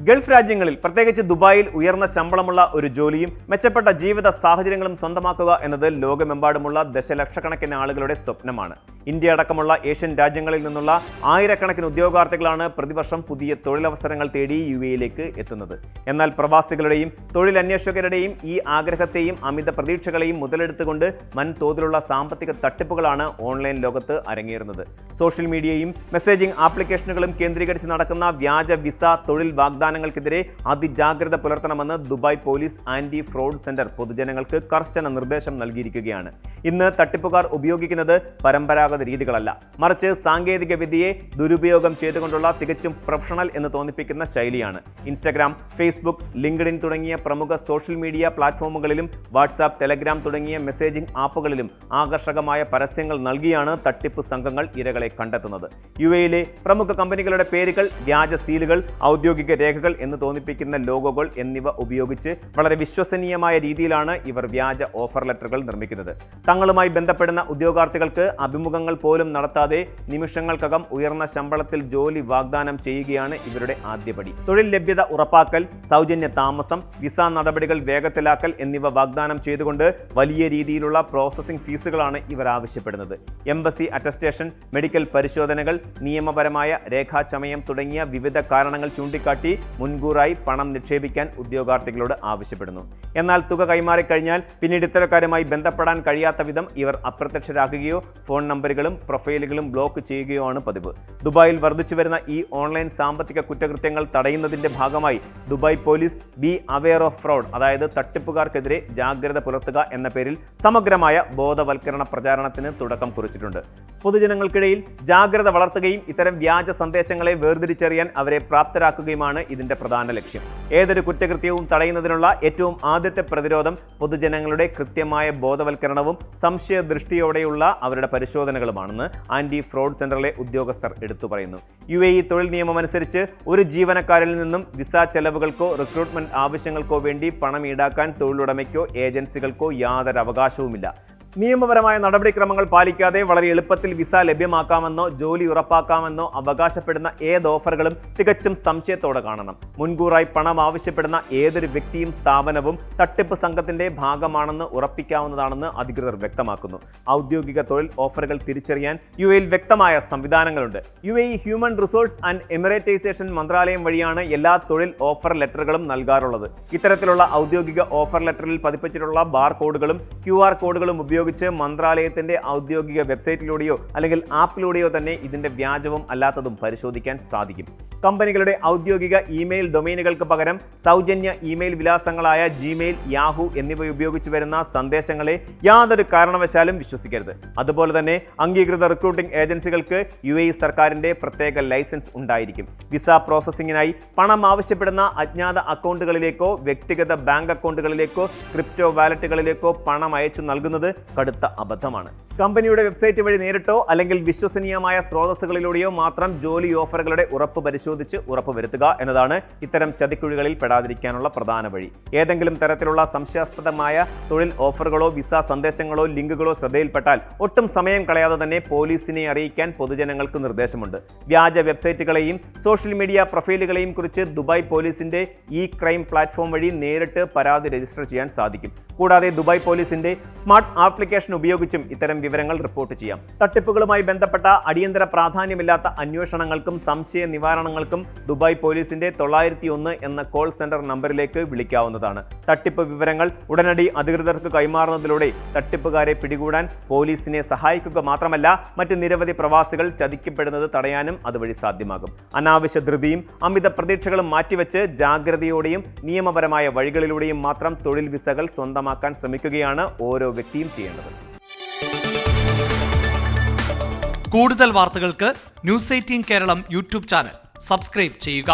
Gulf രാജ്യങ്ങളിൽ പ്രത്യേകിച്ച് ദുബായിൽ ഉയർന്ന ശമ്പളമുള്ള ഒരു ജോലിയും മെച്ചപ്പെട്ട ജീവിത സാഹചര്യങ്ങളും സ്വന്തമാക്കുക എന്നത് ലോകമെമ്പാടുമുള്ള ദശലക്ഷക്കണക്കിന് ആളുകളുടെ സ്വപ്നമാണ്. ഇന്ത്യ അടക്കമുള്ള ഏഷ്യൻ രാജ്യങ്ങളിൽ നിന്നുള്ള ആയിരക്കണക്കിന് ഉദ്യോഗാർത്ഥികളാണ് പ്രതിവർഷം പുതിയ തൊഴിലവസരങ്ങൾ തേടി യുഎഇയിലേക്ക് എത്തുന്നത്. എന്നാൽ പ്രവാസികളുടെയും തൊഴിലന്വേഷകരുടെയും ഈ ആഗ്രഹത്തെയും അമിത പ്രതീക്ഷകളെയും മുതലെടുത്തുകൊണ്ട് വൻതോതിലുള്ള സാമ്പത്തിക തട്ടിപ്പുകളാണ് ഓൺലൈൻ ലോകത്ത് അരങ്ങേറുന്നത്. സോഷ്യൽ മീഡിയയും മെസ്സേജിംഗ് ആപ്ലിക്കേഷനുകളും കേന്ദ്രീകരിച്ച് നടക്കുന്ന വ്യാജ വിസ തൊഴിൽ വാഗ്ദാനങ്ങൾക്കെതിരെ അതിജാഗ്രത പുലർത്തണമെന്ന് Dubai police anti fraud centre പൊതുജനങ്ങൾക്ക് കർശന നിർദ്ദേശം നൽകിയിരിക്കുകയാണ്. ഇന്ന് തട്ടിപ്പുകാർ ഉപയോഗിക്കുന്നത് പരമ്പരാഗത രീതികളല്ല, മറിച്ച് സാങ്കേതിക വിദ്യയെ ദുരുപയോഗം ചെയ്തുകൊണ്ടുള്ള തികച്ചും പ്രൊഫഷണൽ എന്ന് തോന്നിപ്പിക്കുന്ന ശൈലിയാണ്. ഇൻസ്റ്റഗ്രാം, ഫേസ്ബുക്ക്, ലിങ്ക്ഡിൻ തുടങ്ങിയ പ്രമുഖ സോഷ്യൽ മീഡിയ പ്ലാറ്റ്ഫോമുകളിലും വാട്സാപ്പ്, ടെലഗ്രാം തുടങ്ങിയ മെസ്സേജിംഗ് ആപ്പുകളിലും ആകർഷകമായ പരസ്യങ്ങൾ നൽകിയാണ് തട്ടിപ്പ് സംഘങ്ങൾ ഇരകളെ കണ്ടെത്തുന്നത്. യുഎഇയിലെ പ്രമുഖ കമ്പനികളുടെ പേരുകൾ, വ്യാജ സീലുകൾ, ഔദ്യോഗിക രേഖകൾ എന്ന് തോന്നിപ്പിക്കുന്ന ലോഗോകൾ എന്നിവ ഉപയോഗിച്ച് വളരെ വിശ്വസനീയമായ രീതിയിലാണ് ഇവർ വ്യാജ ഓഫർ ലെറ്ററുകൾ നിർമ്മിക്കുന്നത്. തങ്ങളുമായി ബന്ധപ്പെടുന്ന ഉദ്യോഗാർത്ഥികൾക്ക് അഭിമുഖങ്ങൾ പോലും നടത്താതെ നിമിഷങ്ങൾക്കകം ഉയർന്ന ശമ്പളത്തിൽ ജോലി വാഗ്ദാനം ചെയ്യുകയാണ് ഇവരുടെ ആദ്യപടി. തൊഴിൽ ലഭ്യത ഉറപ്പാക്കൽ, സൗജന്യ താമസം, വിസ നടപടികൾ വേഗത്തിലാക്കൽ എന്നിവ വാഗ്ദാനം ചെയ്തുകൊണ്ട് വലിയ രീതിയിലുള്ള പ്രോസസ്സിംഗ് ഫീസുകളാണ് ഇവർ ആവശ്യപ്പെടുന്നത്. എംബസി അറ്റസ്റ്റേഷൻ, മെഡിക്കൽ പരിശോധനകൾ, നിയമപരമായ രേഖാചമയം തുടങ്ങിയ വിവിധ കാരണങ്ങൾ ചൂണ്ടിക്കാട്ടി മുൻകൂറായി പണം നിക്ഷേപിക്കാൻ ഉദ്യോഗാർത്ഥികളോട് ആവശ്യപ്പെടുന്നു. എന്നാൽ തുക കൈമാറിക്കഴിഞ്ഞാൽ പിന്നീട് ഇത്തരക്കാരുമായി ബന്ധപ്പെടാൻ കഴിയാത്ത വിധം ഇവർ അപ്രത്യക്ഷരാകുകയോ ഫോൺ നമ്പറുകളും പ്രൊഫൈലുകളും ബ്ലോക്ക് ചെയ്യുകയോ ആണ് പതിവ്. ദുബായിൽ വർദ്ധിച്ചു വരുന്ന ഈ ഓൺലൈൻ സാമ്പത്തിക കുറ്റകൃത്യങ്ങൾ തടയുന്നതിന്റെ ഭാഗമായി Dubai police be aware of fraud, അതായത് തട്ടിപ്പുകാർക്കെതിരെ ജാഗ്രത പുലർത്തുക എന്ന പേരിൽ സമഗ്രമായ ബോധവൽക്കരണ പ്രചാരണത്തിന് തുടക്കം കുറിച്ചിട്ടുണ്ട്. പൊതുജനങ്ങൾക്കിടയിൽ ജാഗ്രത വളർത്തുകയും ഇത്തരം വ്യാജ സന്ദേശങ്ങളെ വേർതിരിച്ചറിയാൻ അവരെ പ്രാപ്തരാക്കുകയുമാണ് ഇതിന്റെ പ്രധാന ലക്ഷ്യം. ഏതൊരു കുറ്റകൃത്യവും തടയുന്നതിനുള്ള ഏറ്റവും ആദ്യത്തെ പ്രതിരോധം പൊതുജനങ്ങളുടെ കൃത്യമായ ബോധവൽക്കരണവും സംശയദൃഷ്ടിയോടെയുള്ള അവരുടെ പരിശോധനകളുമാണെന്ന് ആന്റി ഫ്രോഡ് സെന്ററിലെ ഉദ്യോഗസ്ഥർ എടുത്തു പറയുന്നു. യുഎഇ തൊഴിൽ നിയമം അനുസരിച്ച് ഒരു ജീവനക്കാരിൽ നിന്നും വിസ ചെലവുകൾക്കോ റിക്രൂട്ട്മെന്റ് ആവശ്യങ്ങൾക്കോ വേണ്ടി പണം ഈടാക്കാൻ തൊഴിലുടമയ്ക്കോ ഏജൻസികൾക്കോ യാതൊരു അവകാശവുമില്ല. നിയമപരമായ നടപടിക്രമങ്ങൾ പാലിക്കാതെ വളരെ എളുപ്പത്തിൽ വിസ ലഭ്യമാക്കാമെന്നോ ജോലി ഉറപ്പാക്കാമെന്നോ അവകാശപ്പെടുന്ന ഏത് ഓഫറുകളും തികച്ചും സംശയത്തോടെ കാണണം. മുൻകൂറായി പണം ആവശ്യപ്പെടുന്ന ഏതൊരു വ്യക്തിയും സ്ഥാപനവും തട്ടിപ്പ് സംഘത്തിന്റെ ഭാഗമാണെന്ന് ഉറപ്പിക്കാവുന്നതാണെന്ന് അധികൃതർ വ്യക്തമാക്കുന്നു. ഔദ്യോഗിക തൊഴിൽ ഓഫറുകൾ തിരിച്ചറിയാൻ യുഎഇയിൽ വ്യക്തമായ സംവിധാനങ്ങളുണ്ട്. UAE human resource and Emiratisation മന്ത്രാലയം വഴിയാണ് എല്ലാ തൊഴിൽ ഓഫർ ലെറ്ററുകളും നൽകാറുള്ളത്. ഇത്തരത്തിലുള്ള ഔദ്യോഗിക ഓഫർ ലെറ്ററിൽ പതിപ്പിച്ചിട്ടുള്ള ബാർ കോഡുകളും QR കോഡുകളും ഉപയോഗിച്ച് മന്ത്രാലയത്തിന്റെ ഔദ്യോഗിക വെബ്സൈറ്റിലൂടെയോ അല്ലെങ്കിൽ ആപ്പിലൂടെയോ തന്നെ ഇതിന്റെ വ്യാജവും അല്ലാത്തതും പരിശോധിക്കാൻ സാധിക്കും. കമ്പനികളുടെ ഔദ്യോഗിക ഇമെയിൽ ഡൊമൈനുകൾക്ക് പകരം സൗജന്യ ഇമെയിൽ വിലാസങ്ങളായ ജിമെയിൽ, യാഹു എന്നിവ ഉപയോഗിച്ച് വരുന്ന സന്ദേശങ്ങളെ യാതൊരു കാരണവശാലും വിശ്വസിക്കരുത്. അതുപോലെ തന്നെ അംഗീകൃത റിക്രൂട്ടിംഗ് ഏജൻസികൾക്ക് യുഎഇ സർക്കാരിന്റെ പ്രത്യേക ലൈസൻസ് ഉണ്ടായിരിക്കും. വിസ പ്രോസസ്സിംഗിനായി പണം ആവശ്യപ്പെടുന്ന അജ്ഞാത അക്കൗണ്ടുകളിലേക്കോ വ്യക്തിഗത ബാങ്ക് അക്കൗണ്ടുകളിലേക്കോ ക്രിപ്റ്റോ വാലറ്റുകളിലേക്കോ പണം അയച്ചു നൽകുന്നത് കടുത്ത അബദ്ധമാണ്. കമ്പനിയുടെ വെബ്സൈറ്റ് വഴി നേരിട്ടോ അല്ലെങ്കിൽ വിശ്വസനീയമായ സ്രോതസ്സുകളിലൂടെയോ മാത്രം ജോലി ഓഫറുകളുടെ ഉറപ്പ് പരിശോധിച്ച് ഉറപ്പുവരുത്തുക എന്നതാണ് ഇത്തരം ചതിക്കുഴികളിൽ പെടാതിരിക്കാനുള്ള പ്രധാന വഴി. ഏതെങ്കിലും തരത്തിലുള്ള സംശയാസ്പദമായ തൊഴിൽ ഓഫറുകളോ വിസ സന്ദേശങ്ങളോ ലിങ്കുകളോ ശ്രദ്ധയിൽപ്പെട്ടാൽ ഒട്ടും സമയം കളയാതെ തന്നെ പോലീസിനെ അറിയിക്കാൻ പൊതുജനങ്ങൾക്ക് നിർദ്ദേശമുണ്ട്. വ്യാജ വെബ്സൈറ്റുകളെയും സോഷ്യൽ മീഡിയ പ്രൊഫൈലുകളെയും കുറിച്ച് ദുബായ് പോലീസിന്റെ ഇ ക്രൈം പ്ലാറ്റ്ഫോം വഴി നേരിട്ട് പരാതി രജിസ്റ്റർ ചെയ്യാൻ സാധിക്കും. കൂടാതെ ദുബായ് പോലീസിന്റെ സ്മാർട്ട് ആപ്ലിക്കേഷൻ ഉപയോഗിച്ചും ഇത്തരം വിവരങ്ങൾ റിപ്പോർട്ട് ചെയ്യാം. തട്ടിപ്പുകളുമായി ബന്ധപ്പെട്ട അടിയന്തര പ്രാധാന്യമില്ലാത്ത അന്വേഷണങ്ങൾക്കും സംശയ നിവാരണങ്ങൾക്കും ദുബായ് പോലീസിന്റെ 901 എന്ന കോൾ സെന്റർ നമ്പറിലേക്ക് വിളിക്കാവുന്നതാണ്. തട്ടിപ്പ് വിവരങ്ങൾ ഉടനടി അധികൃതർക്ക് കൈമാറുന്നതിലൂടെ തട്ടിപ്പുകാരെ പിടികൂടാൻ പോലീസിനെ സഹായിക്കുക മാത്രമല്ല മറ്റ് നിരവധി പ്രവാസികൾ ചതിക്കപ്പെടുന്നത് തടയാനും അതുവഴി സാധ്യമാകും. അനാവശ്യ ധൃതിയും അമിത പ്രതീക്ഷകളും മാറ്റിവെച്ച് ജാഗ്രതയോടെയും നിയമപരമായ വഴികളിലൂടെയും മാത്രം തൊഴിൽ വിസകൾ സ്വന്തമാക്കാൻ ശ്രമിക്കുകയാണ് ഓരോ വ്യക്തിയും ചെയ്യേണ്ടത്. കൂടുതൽ വാർത്തകൾക്ക് News18 Keralam YouTube channel subscribe ചെയ്യുക.